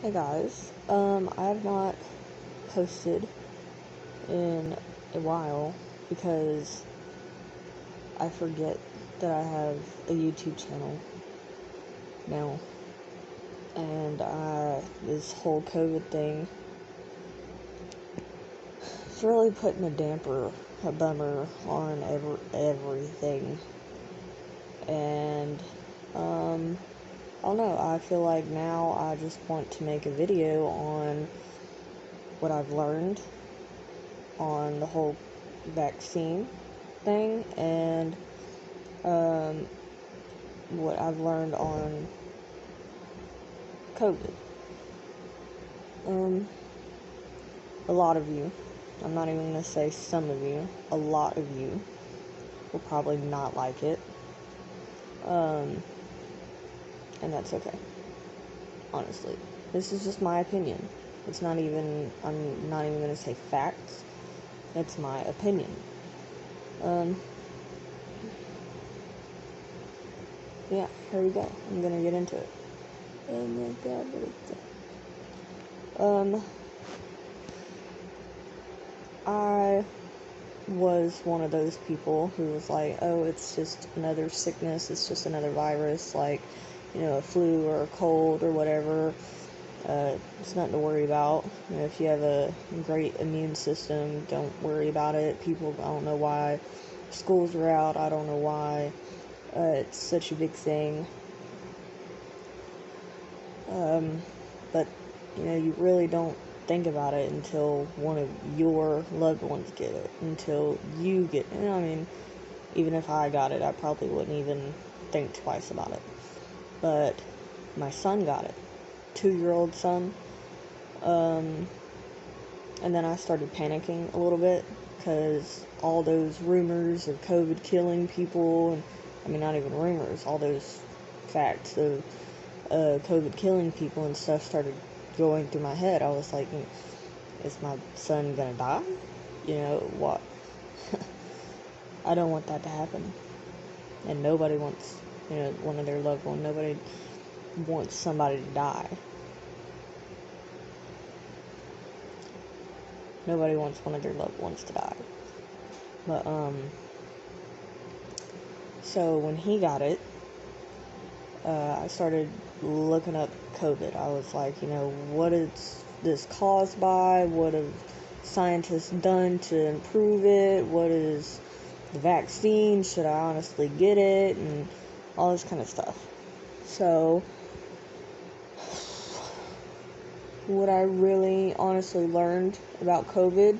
Hey guys, I have not posted in a while because I forget that I have a YouTube channel now, and this whole COVID thing is really putting a bummer on everything, and I don't know, I feel like now I just want to make a video on what I've learned on the whole vaccine thing and what I've learned on COVID. A lot of you, I'm not even going to say some of you, a lot of you will probably not like it. And that's okay. Honestly. This is just my opinion. I'm not even going to say facts. It's my opinion. Yeah, here we go. I'm going to get into it. Oh my god, what is that? I was one of those people who was like, oh, it's just another sickness, it's just another virus, like, a flu or a cold or whatever. It's nothing to worry about. If you have a great immune system, don't worry about it. People, I don't know why schools are out, I don't know why it's such a big thing. But, you really don't think about it until one of your loved ones get it, until you get it. I mean, even if I got it, I probably wouldn't even think twice about it. But my son got it, 2-year-old son, and then I started panicking a little bit, because all those rumors of COVID killing people, and, I mean, not even rumors, all those facts of COVID killing people and stuff started going through my head. I was like, is my son gonna die? What? I don't want that to happen. And nobody wants, one of their loved one. Nobody wants somebody to die. Nobody wants one of their loved ones to die. But, so when he got it, I started looking up COVID. I was like, what is this caused by? What have scientists done to improve it? What is the vaccine? Should I honestly get it? And all this kind of stuff. So, what I really honestly learned about COVID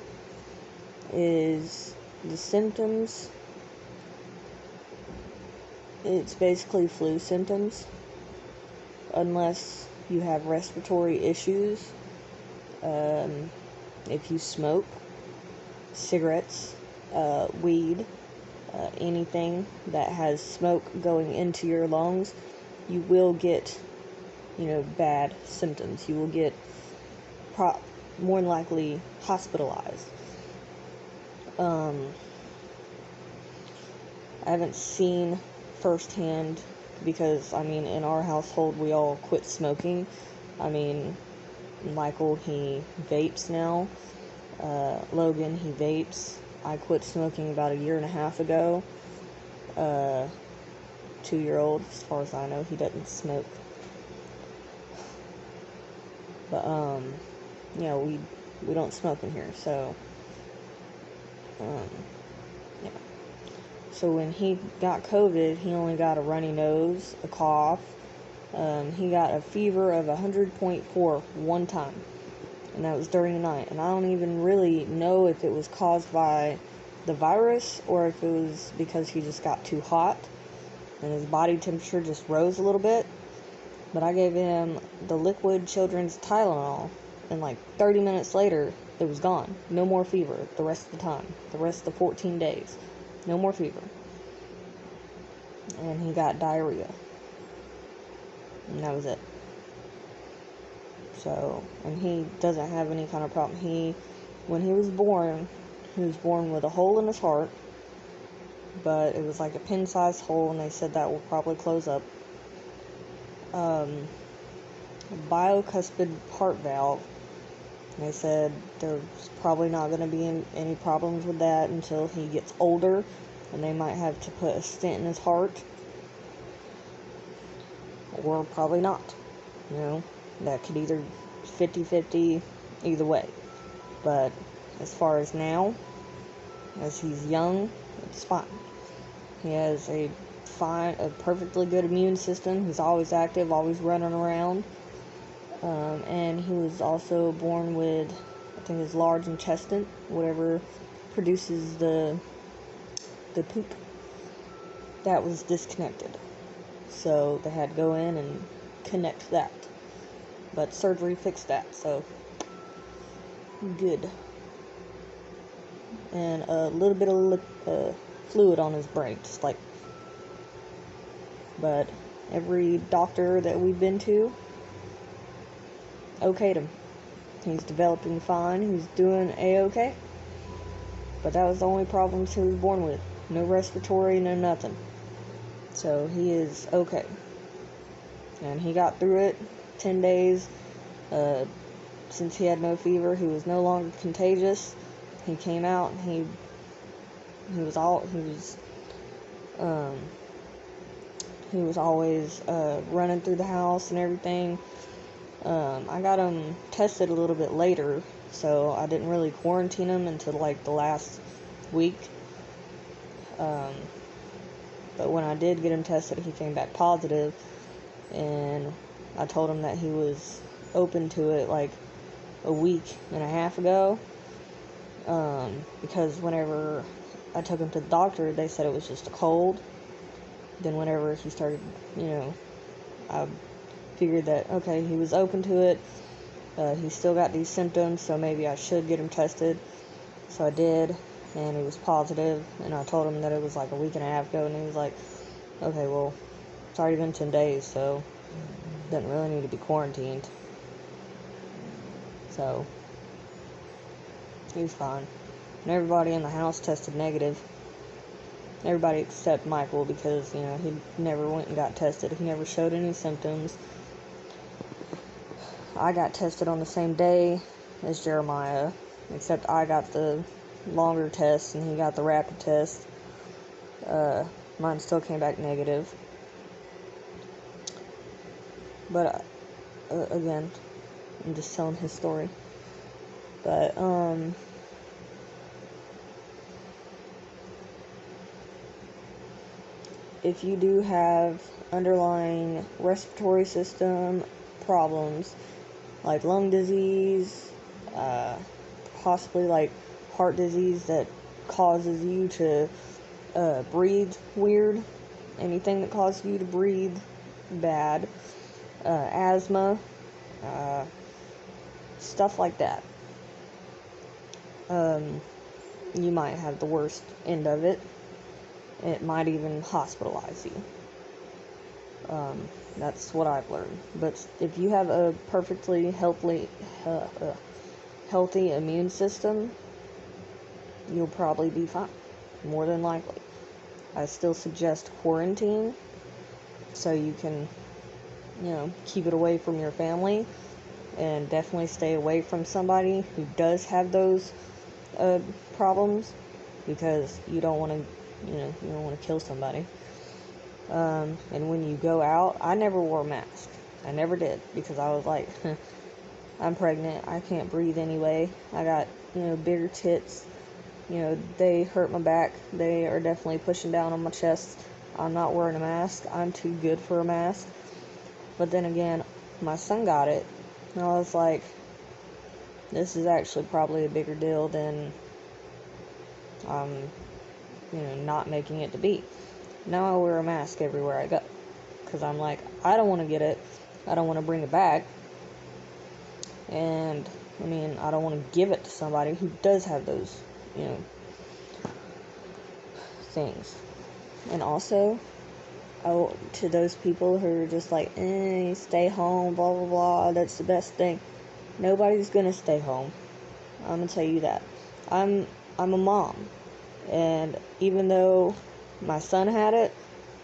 is the symptoms. It's basically flu symptoms, unless you have respiratory issues. If you smoke, cigarettes, weed, anything that has smoke going into your lungs, you will get, bad symptoms. You will get more than likely hospitalized. I haven't seen firsthand, because, in our household, we all quit smoking. Michael, he vapes now. Logan, he vapes. I quit smoking about 1.5 years ago. 2-year-old, as far as I know, he doesn't smoke. But, we don't smoke in here, so, yeah. So when he got COVID, he only got a runny nose, a cough. He got a fever of 100.4 one time, and that was during the night. And I don't even really know if it was caused by the virus or if it was because he just got too hot and his body temperature just rose a little bit. But I gave him the liquid children's Tylenol, and like 30 minutes later, it was gone. No more fever the rest of the time. The rest of the 14 days. No more fever. And he got diarrhea. And that was it. So, and he doesn't have any kind of problem. When he was born with a hole in his heart, but it was like a pin-sized hole, and they said that will probably close up. bicuspid heart valve. They said there's probably not going to be any problems with that until he gets older, and they might have to put a stent in his heart, or probably not. That could either 50-50 either way. But as far as now, as he's young, it's fine. He has a perfectly good immune system. He's always active, always running around. And he was also born with, I think, his large intestine, whatever produces the poop, that was disconnected. So they had to go in and connect that. But surgery fixed that, so good. And a little bit of fluid on his brain, just like. But every doctor that we've been to okayed him. He's developing fine. He's doing A-okay. But that was the only problems he was born with. No respiratory, no nothing. So he is okay. And he got through it. 10 days. Since he had no fever, he was no longer contagious. He came out and he was always running through the house and everything. I got him tested a little bit later, so I didn't really quarantine him until like the last week. But when I did get him tested, he came back positive, and I told him that he was open to it like a week and a half ago, because whenever I took him to the doctor, they said it was just a cold. Then whenever he started, I figured that, okay, he was open to it. He still got these symptoms, so maybe I should get him tested. So I did, and he was positive, and I told him that it was like a week and a half ago, and he was like, okay, well, it's already been 10 days, so doesn't really need to be quarantined. So he was fine. And everybody in the house tested negative. Everybody except Michael, because, he never went and got tested. He never showed any symptoms. I got tested on the same day as Jeremiah, except I got the longer test and he got the rapid test. Mine still came back negative. But, again, I'm just telling his story. But, if you do have underlying respiratory system problems, like lung disease, possibly like heart disease that causes you to breathe weird, anything that causes you to breathe bad, asthma, stuff like that, you might have the worst end of it. It might even hospitalize you. That's what I've learned. But if you have a perfectly healthy immune system, you'll probably be fine, more than likely. I still suggest quarantine, so you can, keep it away from your family, and definitely stay away from somebody who does have those problems, because you don't want to, you don't want to kill somebody. And when you go out, I never wore a mask. I never did, because I was like, I'm pregnant, I can't breathe anyway. I got, bigger tits. They hurt my back. They are definitely pushing down on my chest. I'm not wearing a mask. I'm too good for a mask. But then again, my son got it, and I was like, this is actually probably a bigger deal than not making it to be. Now I wear a mask everywhere I go, because I'm like, I don't want to get it. I don't want to bring it back. And, I don't want to give it to somebody who does have those, things. And also, to those people who are just like, stay home, blah, blah, blah, that's the best thing. Nobody's gonna stay home. I'm gonna tell you that. I'm a mom. And even though my son had it,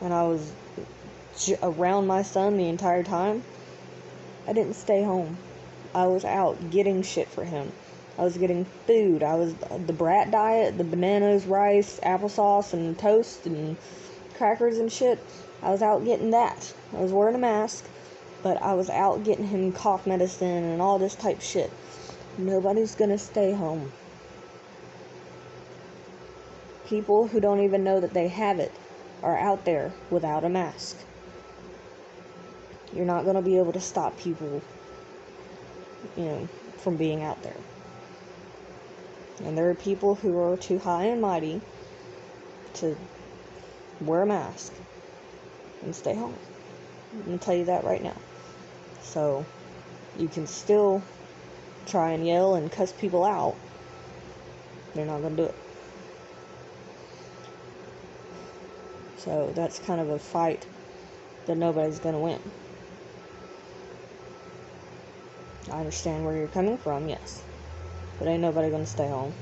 and I was around my son the entire time, I didn't stay home. I was out getting shit for him. I was getting food. I was the brat diet, the bananas, rice, applesauce, and toast, and crackers and shit. I was out getting that. I was wearing a mask, but I was out getting him cough medicine and all this type shit. Nobody's gonna stay home. People who don't even know that they have it are out there without a mask. You're not gonna be able to stop people, from being out there. And there are people who are too high and mighty to wear a mask and stay home. I'm going to tell you that right now. So, you can still try and yell and cuss people out. They're not going to do it. So, that's kind of a fight that nobody's going to win. I understand where you're coming from, yes. But ain't nobody gonna stay home.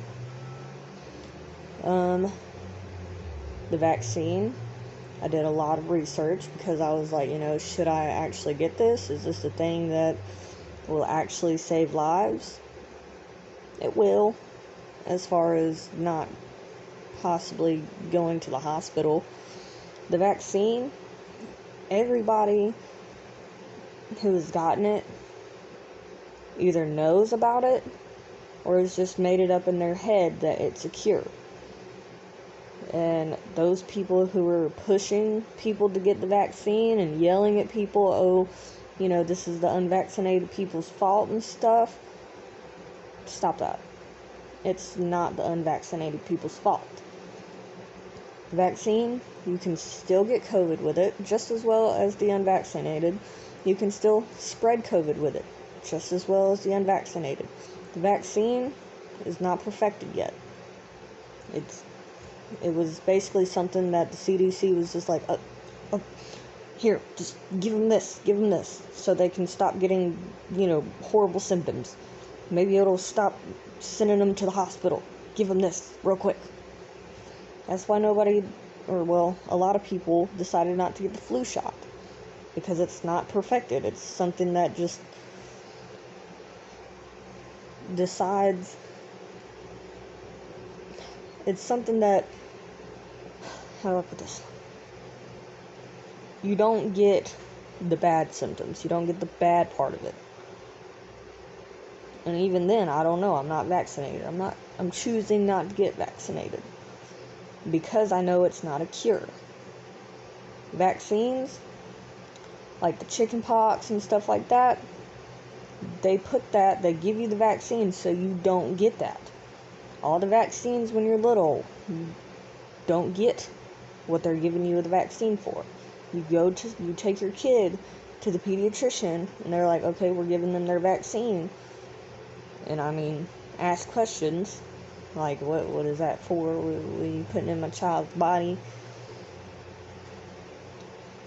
The vaccine, I did a lot of research because I was like, should I actually get this? Is this a thing that will actually save lives? It will, as far as not possibly going to the hospital. The vaccine, everybody who has gotten it either knows about it or has just made it up in their head that it's a cure. And those people who are pushing people to get the vaccine and yelling at people, this is the unvaccinated people's fault and stuff, stop that. It's not the unvaccinated people's fault. The vaccine, you can still get COVID with it, just as well as the unvaccinated. You can still spread COVID with it, just as well as the unvaccinated. The vaccine is not perfected yet. It was basically something that the CDC was just like, here, just give them this, so they can stop getting, horrible symptoms. Maybe it'll stop sending them to the hospital. Give them this real quick. That's why a lot of people decided not to get the flu shot, because it's not perfected. It's something that just decides. It's something that, how do I put this? You don't get the bad symptoms. You don't get the bad part of it. And even then, I don't know. I'm not vaccinated. I'm choosing not to get vaccinated, because I know it's not a cure. Vaccines, like the chicken pox and stuff like that, they give you the vaccine so you don't get that. All the vaccines when you're little, you don't get what they're giving you the vaccine for. You take your kid to the pediatrician, and they're like, okay, we're giving them their vaccine. And ask questions, like, what is that for? What are you putting in my child's body?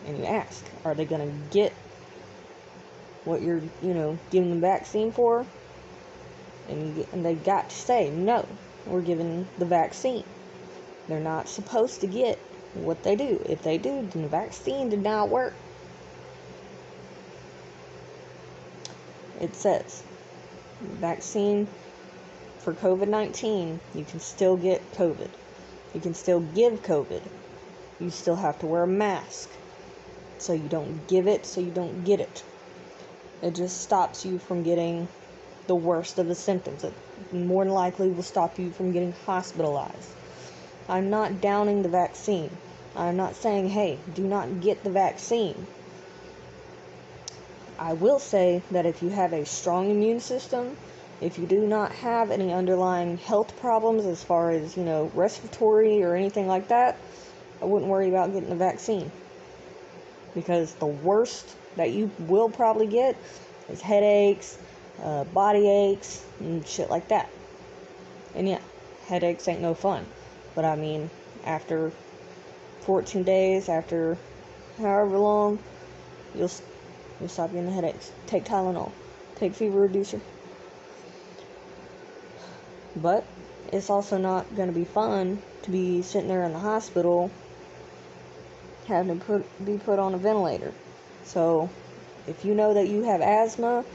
And you ask, are they going to get what you're, giving them vaccine for? And they got to say, no, we're giving the vaccine. They're not supposed to get what they do. If they do, then the vaccine did not work. It says, vaccine for COVID-19, you can still get COVID. You can still give COVID. You still have to wear a mask. So you don't give it, so you don't get it. It just stops you from getting the worst of the symptoms. It more than likely will stop you from getting hospitalized. I'm not downing the vaccine. I'm not saying, hey, do not get the vaccine. I will say that if you have a strong immune system, if you do not have any underlying health problems as far as, respiratory or anything like that, I wouldn't worry about getting the vaccine. Because the worst that you will probably get is headaches, body aches, and shit like that. And yeah, headaches ain't no fun. But after 14 days, after however long, you'll stop getting the headaches. Take Tylenol. Take fever reducer. But it's also not going to be fun to be sitting there in the hospital having to be put on a ventilator. So If you know that you have asthma,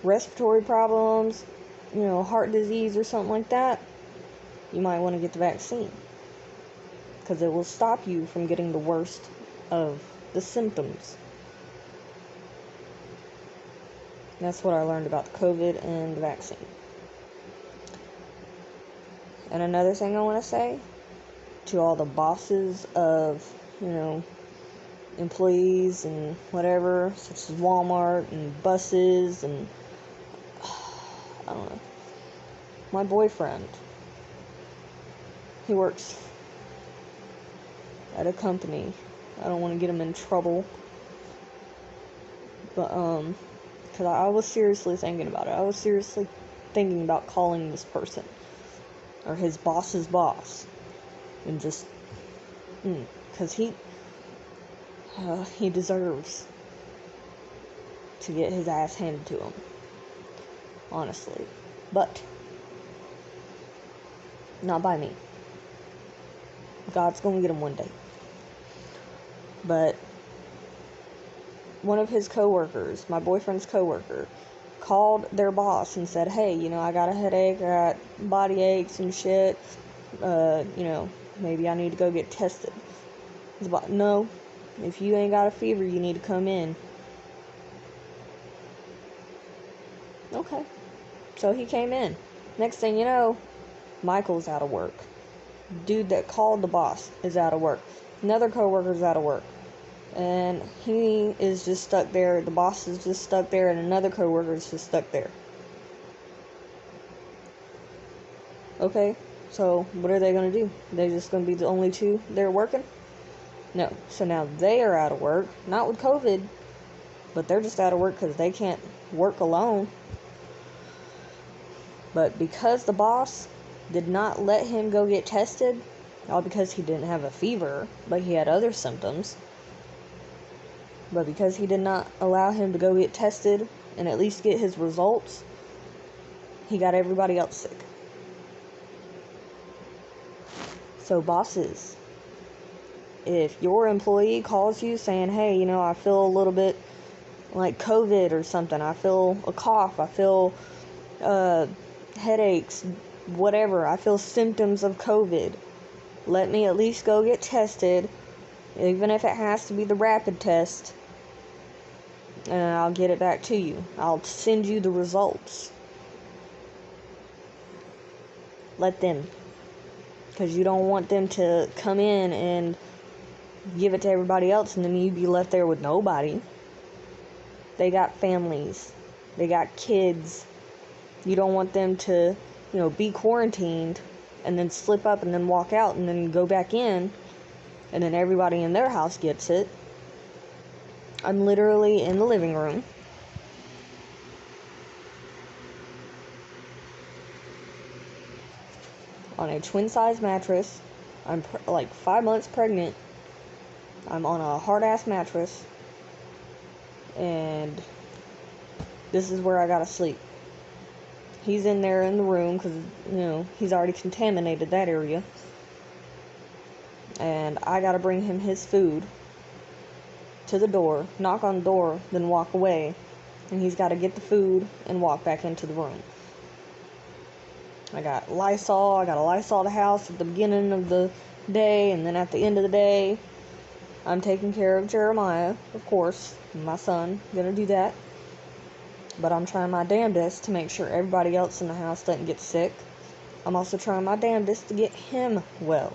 respiratory problems, heart disease or something like that, you might want to get the vaccine. Because it will stop you from getting the worst of the symptoms. That's what I learned about COVID and the vaccine. And another thing I want to say to all the bosses of, employees and whatever, such as Walmart and buses and, I don't know. My boyfriend, he works at a company. I don't want to get him in trouble. But, because I was seriously thinking about it. I was seriously thinking about calling this person. Or his boss's boss. And just, because he deserves to get his ass handed to him. Honestly. But, not by me. God's gonna get him one day. But, one of his coworkers, my boyfriend's coworker, called their boss and said, hey, I got a headache, I got body aches and shit, maybe I need to go get tested. His boss, no, if you ain't got a fever, you need to come in. Okay. So he came in. Next thing you know, Michael's out of work. Dude that called the boss is out of work. Another coworker's out of work. And he is just stuck there. The boss is just stuck there, and another coworker is just stuck there. Okay, so what are they going to do? They're just going to be the only two there working? No. So now they are out of work. Not with COVID, but they're just out of work because they can't work alone. But because the boss did not let him go get tested, all because he didn't have a fever, but he had other symptoms, but because he did not allow him to go get tested and at least get his results, he got everybody else sick. So bosses, if your employee calls you saying, hey, I feel a little bit like COVID or something, I feel a cough, I feel headaches, whatever, I feel symptoms of COVID, let me at least go get tested, even if it has to be the rapid test, and I'll get it back to you. I'll send you the results. Let them. Because you don't want them to come in and give it to everybody else, and then you be left there with nobody. They got families. They got kids. You don't want them to, be quarantined and then slip up and then walk out and then go back in, and then everybody in their house gets it. I'm literally in the living room. On a twin-size mattress. I'm like 5 months pregnant. I'm on a hard-ass mattress. And this is where I gotta sleep. He's in there in the room because, he's already contaminated that area. And I gotta bring him his food to the door, knock on the door, then walk away. And he's gotta get the food and walk back into the room. I got Lysol. I gotta Lysol the house at the beginning of the day, and then at the end of the day, I'm taking care of Jeremiah, of course, my son. I'm gonna do that. But I'm trying my damnedest to make sure everybody else in the house doesn't get sick. I'm also trying my damnedest to get him well.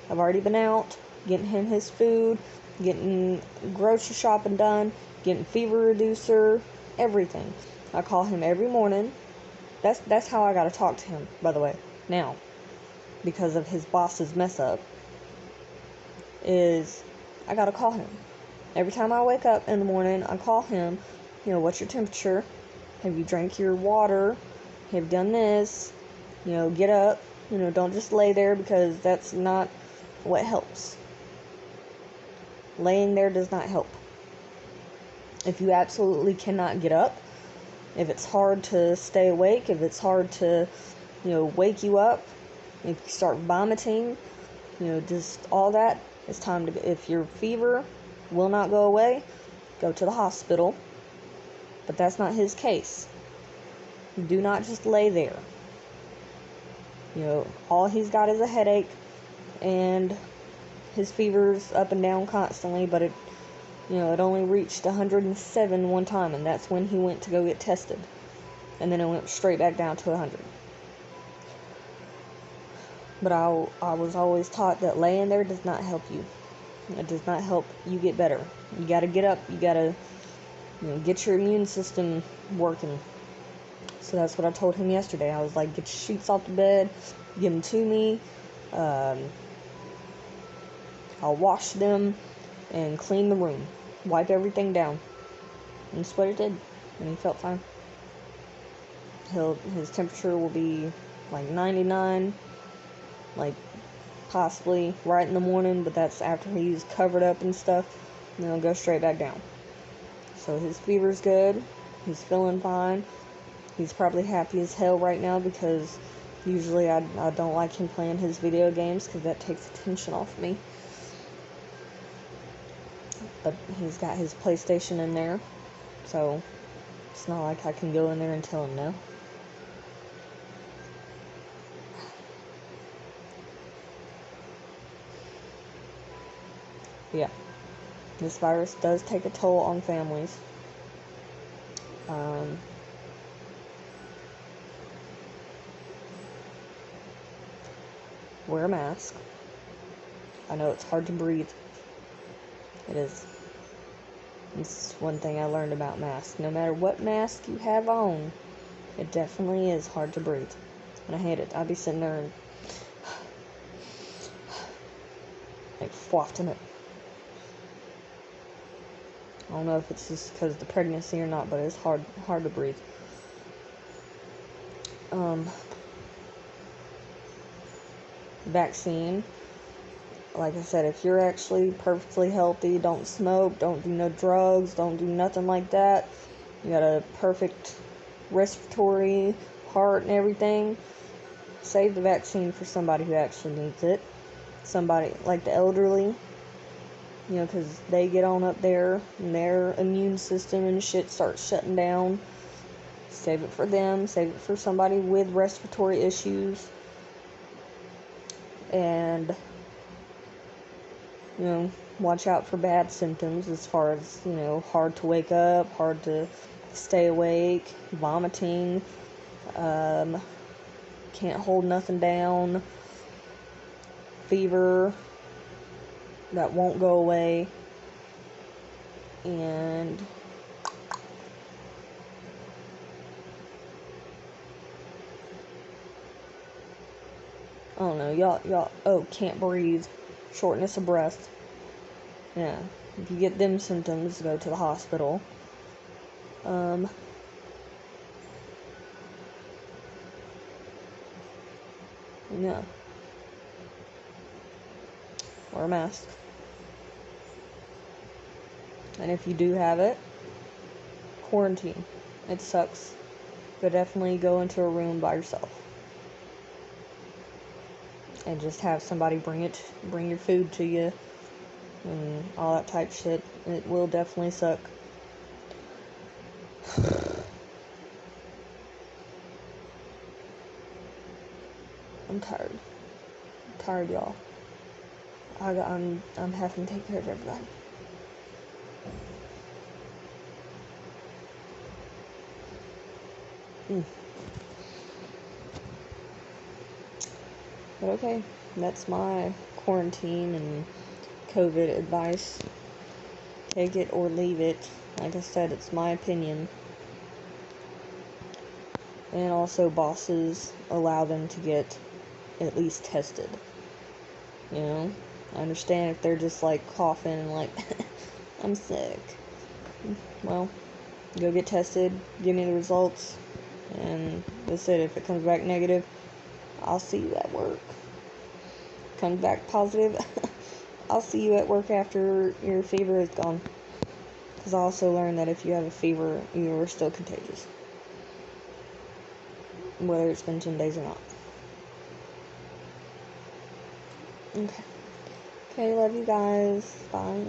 I've already been out, getting him his food, getting grocery shopping done, getting fever reducer, everything. I call him every morning. That's how I gotta talk to him, by the way, now. Because of his boss's mess up. Is I gotta call him. Every time I wake up in the morning, I call him. What's your temperature? Have you drank your water? Have you done this? Get up. Don't just lay there, because that's not what helps. Laying there does not help. If you absolutely cannot get up, if it's hard to stay awake, if it's hard to, wake you up, if you start vomiting, just all that, it's time to, if your fever will not go away, go to the hospital. But that's not his case. Do not just lay there. All he's got is a headache, and his fever's up and down constantly, but it only reached 107 one time, and that's when he went to go get tested. And then it went straight back down to 100. But I was always taught that laying there does not help you. It does not help you get better. You gotta get up. You gotta, get your immune system working. So that's what I told him yesterday. I was like, get your sheets off the bed, give them to me. I'll wash them and clean the room. Wipe everything down. And that's what it did. And he felt fine. His temperature will be like 99, like possibly right in the morning, but that's after he's covered up and stuff, and then he'll go straight back down. So his fever's good. He's feeling fine. He's probably happy as hell right now because usually I don't like him playing his video games because that takes attention off me. But he's got his PlayStation in there, so it's not like I can go in there and tell him no. Yeah, this virus does take a toll on families. Wear a mask. I know it's hard to breathe. It is. It's one thing I learned about masks. No matter what mask you have on, it definitely is hard to breathe. And I hate it. I'd be sitting there and like wafting it. I don't know if it's just because of the pregnancy or not, but it's hard to breathe. Vaccine. Like I said, if you're actually perfectly healthy, don't smoke, don't do no drugs, don't do nothing like that, you got a perfect respiratory, heart, and everything, save the vaccine for somebody who actually needs it. Somebody like the elderly, because they get on up there and their immune system and shit starts shutting down. Save it for them. Save it for somebody with respiratory issues. And, watch out for bad symptoms as far as, hard to wake up, hard to stay awake, vomiting, can't hold nothing down, fever that won't go away, and I don't know, y'all, can't breathe, shortness of breath. Yeah, if you get them symptoms, go to the hospital. Yeah. Wear a mask. And if you do have it, quarantine. It sucks. But definitely go into a room by yourself. And just have somebody bring your food to you. And all that type shit. It will definitely suck. I'm tired. I'm tired, y'all. I'm having to take care of everybody. But okay, that's my quarantine and COVID advice. Take it or leave it. Like I said, it's my opinion. And also, bosses allow them to get at least tested. I understand if they're just like coughing and like, I'm sick. Well, go get tested, give me the results, and that's it. If it comes back negative, I'll see you at work. Comes back positive, I'll see you at work after your fever is gone. Because I also learned that if you have a fever, you are still contagious. Whether it's been 10 days or not. Okay, love you guys. Bye.